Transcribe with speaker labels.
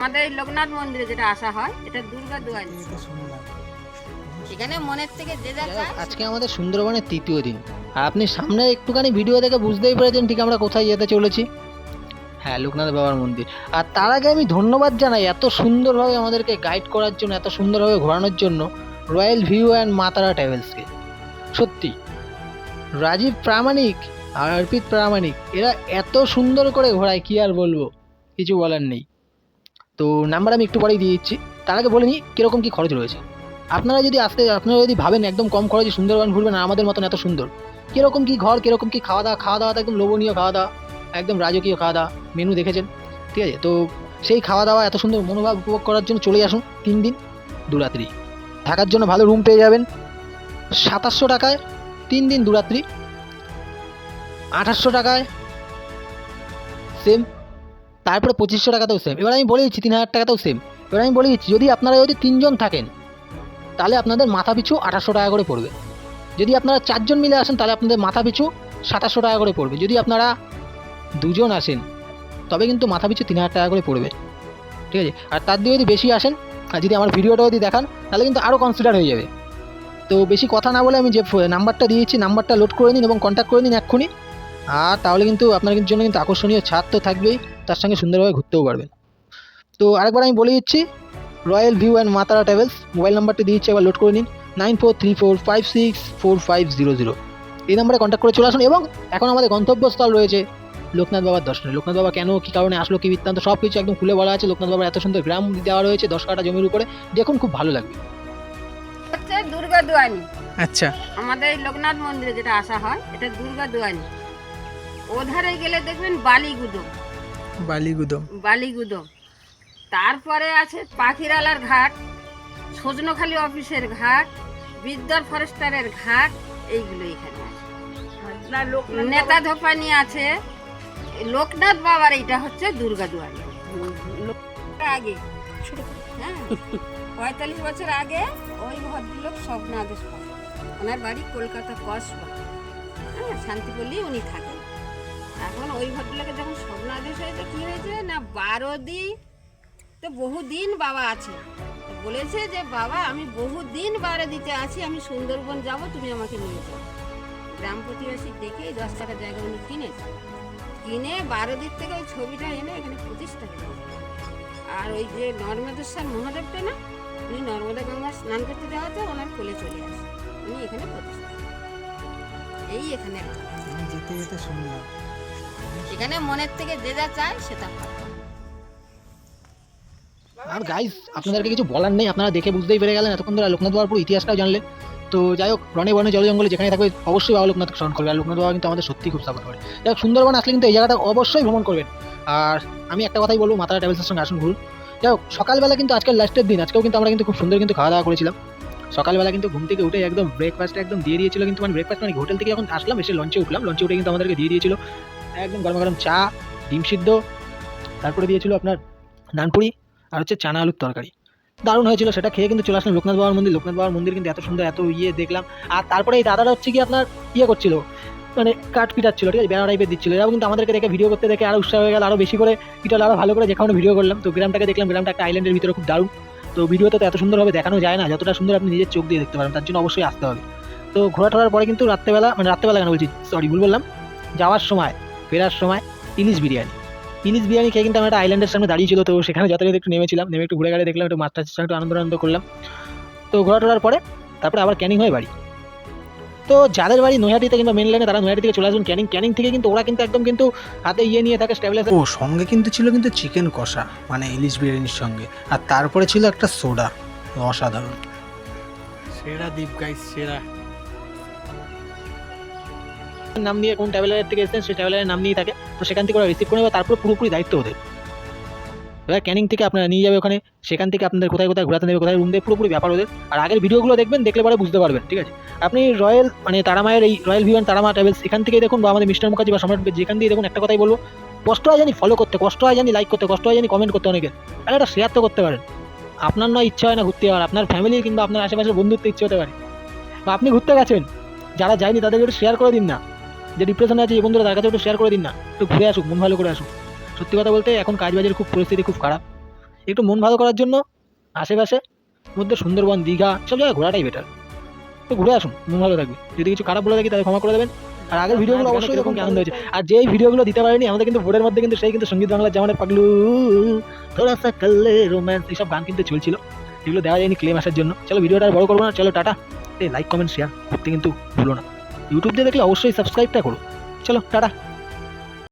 Speaker 1: আমাদের এই লোকনাথ মন্দিরে যেটা আসা হয় এটা দুর্গা দুয়ারি। এখানে মনের থেকে যে যা চায়।
Speaker 2: আজকে আমাদের সুন্দরবনের তৃতীয় দিন, আর আপনি সামনে একটুখানি ভিডিও দেখে বুঝতেই পেরেছেন ঠিক আমরা কোথায় যেতে চলেছি। হ্যাঁ, লোকনাথ বাবার মন্দির। আর তার আগে আমি ধন্যবাদ জানাই এত সুন্দরভাবে আমাদেরকে গাইড করার জন্য, এত সুন্দরভাবে ঘোরানোর জন্য রয়্যাল ভিউ অ্যান্ড মা তারা ট্রাভেলসকে। সত্যি রাজীব প্রামাণিক আর অর্পিত প্রামাণিক এরা এত সুন্দর করে ঘোরায়, কি আর বলবো, কিছু বলার নেই। তো নাম্বার আমি একটু পরেই দিয়ে দিচ্ছি। তার আগে বলে নিই কীরকম কী খরচ রয়েছে। আপনারা যদি ভাবেন একদম কম খরচে সুন্দরবন ঘুরবেন আর আমাদের মতন এত সুন্দর, কীরকম কী ঘর, কীরকম কী খাওয়া দাওয়া একদম লোভনীয় খাওয়া দাওয়া, একদম রাজকীয় খাওয়া দাওয়া, মেনু দেখেছেন, ঠিক আছে? তো সেই খাওয়া দাওয়া এত সুন্দর মনোভাব উপভোগ করার জন্য চলে আসুন 3 দিন 2 রাত্রি। থাকার জন্য ভালো রুম পেয়ে যাবেন 2700 টাকায় 3 দিন 2 রাত্রি, 2800 টাকায় সেম, তারপরে 2500 টাকাতেও সেম। এবার আমি বলে দিচ্ছি 3000 টাকাতেও সেম। এবার আমি বলে দিচ্ছি যদি 3 জন থাকেন তাহলে আপনাদের মাথা পিছু 2800 টাকা করে পড়বে। যদি আপনারা 4 জন মিলে আসেন তাহলে আপনাদের মাথা পিছু 2700 টাকা করে পড়বে। যদি আপনারা 2 জন আসেন তবে কিন্তু মাথা পিছু 3000 টাকা করে পড়বে, ঠিক আছে? আর তার দিয়ে যদি বেশি আসেন আর যদি আমার ভিডিওটা যদি দেখান তাহলে কিন্তু আরও কনসিডার হয়ে যাবে। তো বেশি কথা না বলে আমি যে নাম্বারটা দিয়েছি নাম্বারটা লোড করে নিন এবং কন্ট্যাক্ট করে নিন এক্ষুনি। আর তাহলে কিন্তু আপনার জন্য কিন্তু আকর্ষণীয় ছাড় তো থাকবেই, তার সঙ্গে সুন্দরভাবে ঘুরতেও পারবেন। তো আরেকবার আমি বলে দিচ্ছি, রয়্যাল ভিউ অ্যান্ড মা তারা ট্রাভেলস, মোবাইল নাম্বারটি দিচ্ছি, একবার লোড করে নিন 9434564500। এই নাম্বারে কন্ট্যাক্ট করে চলে আসুন। এবং এখন আমাদের গন্তব্যস্থল রয়েছে লোকনাথ বাবার দর্শনে। লোকনাথ বাবা কেন, কী কারণে আসলো, কী বৃত্তান্ত সব কিছু একদম খুলে বলা আছে। লোকনাথ বাবার এত সুন্দর গ্রাম দেওয়া রয়েছে 10 কাঠা জমির উপরে, দেখুন খুব ভালো লাগবে।
Speaker 1: হচ্ছে দুর্গা দুয়ারি।
Speaker 3: আচ্ছা,
Speaker 1: আমাদের এই লোকনাথ মন্দিরে যেটা আসা হয় এটা দুর্গা দুয়ারি। ওধারে গেলে দেখবেন বালিগুদম। তারপরে আছে পাখিরালার ঘাট, সজনখালি অফিসের ঘাট, বিদ্যার ফরেস্টারের ঘাট, এইগুলো এখানে আছে। নেতা ধোপানি আছে। লোকনাথ বাবার এইটা হচ্ছে দুর্গা দুয়ারি। আগে হ্যাঁ 45 বছর আগে ওই ভদ্রলোক স্বপ্নাদেশ পান। ওনার বাড়ি কলকাতা কসবা, হ্যাঁ শান্তিপল্লী উনি থাকেন। এখন ওই ভদ্রলোকের যখন স্বপ্নাদেশ হয়েছে কী হয়েছে না 12 দিন তো বহুদিন বাবা আছে, বলেছে যে বাবা আমি বহুদিন বারে দিতে আছি, আমি সুন্দরবন যাব, তুমি আমাকে নিয়ে যাও। গ্রাম প্রতিবেশী দেখে 10 টাকা জায়গা উনি কিনে 12 দিক থেকে ওই ছবিটা এনে এখানে প্রতিষ্ঠা করেছে। আর ওই যে নর্মদেশ্বর মহাদেবটা না, উনি নর্মদা গঙ্গা স্নান করতে যাওয়াতে ওনার কোলে চলে আসে, উনি এখানে প্রতিষ্ঠা। এই এখানে
Speaker 3: যেতে যেতে শুনলাম
Speaker 1: এখানে মনের থেকে যে যা চায় সেটা পায়।
Speaker 2: আর গাইস আপনাদেরকে কিছু বলার নেই, আপনারা দেখে বুঝতেই পেরে গেলেন এতক্ষণ ধরে লোকনাথ বাবার পুরো ইতিহাসটাও জানলেন। তো যাই হোক, বনে বনে জলে জঙ্গলে যেখানে থাকবে অবশ্যই বাবা লোকনাথকে স্মরণ করবে। আর লোকনাথ বাবা কিন্তু আমাদের সত্যি খুব সাপোর্ট করে। যাই হোক, সুন্দরবন আসলে কিন্তু এই জায়গাটা অবশ্যই ভ্রমণ করবেন। আর আমি একটা কথাই বলবো, মা তারা ট্রাভেলসের সঙ্গে আসুন, ঘুরুন। যাই হোক, সকালবেলা কিন্তু আজকের লাস্টের দিন, আজকেও কিন্তু আমরা কিন্তু খুব সুন্দর কিন্তু খাওয়া দাওয়া করেছিলাম। সকালবেলা কিন্তু ঘুম থেকে উঠে একদম ব্রেকফাস্ট একদম দিয়ে দিয়েছিল, কিন্তু মানে ব্রেকফাস্ট মানে হোটেল থেকে যখন আসলাম এসে লঞ্চে উঠে কিন্তু আমাদেরকে দিয়ে দিয়েছিল একদম গরম গরম চা, ডিম সিদ্ধ, তারপরে দিয়েছিল আপনার নানপুরি আর হচ্ছে চানা আলুর তরকারি। দারুণ হয়েছিল, সেটা খেয়ে কিন্তু চলে আসলাম লোকনাথ বাবার মন্দির। লোকনাথ বাবার মন্দির কিন্তু এত সুন্দর, এত দেখলাম। আর তারপরে এই দাদাটা হচ্ছে কি আপনার করছিল, মানে কাঠ পিটাচ্ছিল, ঠিক আছে, বেড়া টাইপের দিচ্ছিল। এরাও কিন্তু আমাদেরকে দেখে ভিডিও করতে দেখে আরও উৎসাহ হয়ে গেল, আরও বেশি করে পিটাল, আরও ভালো করে যেখানে ভিডিও করলাম। তো গ্রামটাকে দেখলাম, গ্রামটা একটা আইল্যান্ডের ভিতরে খুব দারুণ। তো ভিডিওতে তো এত সুন্দরভাবে দেখানো যায় না, যতটা সুন্দর আপনি নিজের চোখ দিয়ে দেখতে পারেন, তার জন্য অবশ্যই আসতে হবে। তো ঘোরা টোরার পরে কিন্তু রাত্রেবেলা কেন বলছি, সরি ভুল বললাম, যাওয়ার সময় ফেরার সময় ইলিশ বিরিয়ানি খেয়ে কিন্তু আমরা একটা আইল্যান্ডের সামনে দাঁড়িয়েছিল। তো সেখানে যাতায়াত একটু নেমেছিলাম, নেমে একটু ঘুরে দেখলাম, একটু মাছ টাছের সঙ্গে একটু আনন্দ করলাম। তো ঘোরা টোরার পরে তারপরে আবার ক্যানিং হয়ে বাড়ি। তো যাদের বাড়ি নৈহাটিতে কিংবা মেন লাইনে তারা নৈহাটি থেকে চলে আসুন ক্যানিং থেকে কিন্তু ওরা কিন্তু একদম কিন্তু হাতে নিয়ে থাকে স্টেবিলাইজার।
Speaker 3: ও সঙ্গে কিন্তু ছিল কিন্তু চিকেন কষা, মানে ইলিশ বিরিয়ানির সঙ্গে, আর তারপরে ছিল একটা সোডা, অসাধারণ। সেরা দ্বীপ গাইস, সেরা।
Speaker 2: নাম নিয়ে কোন ট্রাভেলারের থেকে এসেছেন সেই ট্রাভেলারের নাম নিয়ে থাকে, তো সেখান থেকে ওরা রিসিভ করে নেবে, তারপর পুরোপুরি দায়িত্ব ওদের। এবার ক্যানিং থেকে আপনারা নিয়ে যাবে ওখানে, সেখান থেকে আপনাদের কোথায় কোথায় ঘোরাতে নেবে, কোথায় রুম দেবে, পুরোপুরি ব্যাপার ওদের। আর আগের ভিডিওগুলো দেখবেন, দেখলে পরে বুঝতে পারবেন, ঠিক আছে? আপনি তারামায়ের এই royal view and Tara Maa travels এখান থেকে দেখুন, বা আমাদের মিস্টার মুখার্জি বা সম্রাট যেখান দিয়ে দেখুন, একটা কথাই বলবো, কষ্ট হয় জানি ফলো করতে, কষ্ট হয় জানি লাইক করতে, কষ্ট হয় জানি কমেন্ট করতে অনেকের, তাহলে একটা শেয়ার তো করতে পারেন। আপনার নয় ইচ্ছা হয় না ঘুরতে যাওয়ার, আপনার ফ্যামিলির কিংবা আপনার আশেপাশের বন্ধুত্ব ইচ্ছে হতে পারে, বা আপনি ঘুরতে গেছেন, যারা যায়নি তাদেরকে একটু শেয়ার করে দিন না। যে ডিপ্রেশনে আছে এই বন্ধুরা, তার কাছে একটু শেয়ার করে দিন না, একটু ঘুরে আসুক, মন ভালো করে আসুক। সত্যি কথা বলতে এখন কাজবাজের খুব পরিস্থিতি খুব খারাপ, একটু মন ভালো করার জন্য আশেপাশে মধ্যে সুন্দরবন, দীঘা সব জায়গায় ঘোরাটাই বেটার। তো ঘুরে আসুন, মন ভালো থাকবে। যদি কিছু খারাপ বলে থাকি তাহলে ক্ষমা করে দেবেন। আর আগের ভিডিওগুলো অবশ্যই দেখুন কি আনন্দ হয়েছে। আর যেই ভিডিওগুলো দিতে পারেনি আমাদের কিন্তু বোর্ডের মধ্যে কিন্তু সেই কিন্তু সঙ্গীত বাংলার জামানের পাগলু থোড়া সা কাল্লে রোম্যান্স এইসব গান কিন্তু চলছিল, এগুলো দেওয়া যায়নি ক্লেম আসার জন্য। চলো ভিডিওটা আর বড় করবো না, চলো টাটা। লাইক কমেন্ট শেয়ার করতে কিন্তু ভুলো না। ইউটিউব দিয়ে দেখলে অবশ্যই সাবস্ক্রাইবটা করো। চলো টাটা।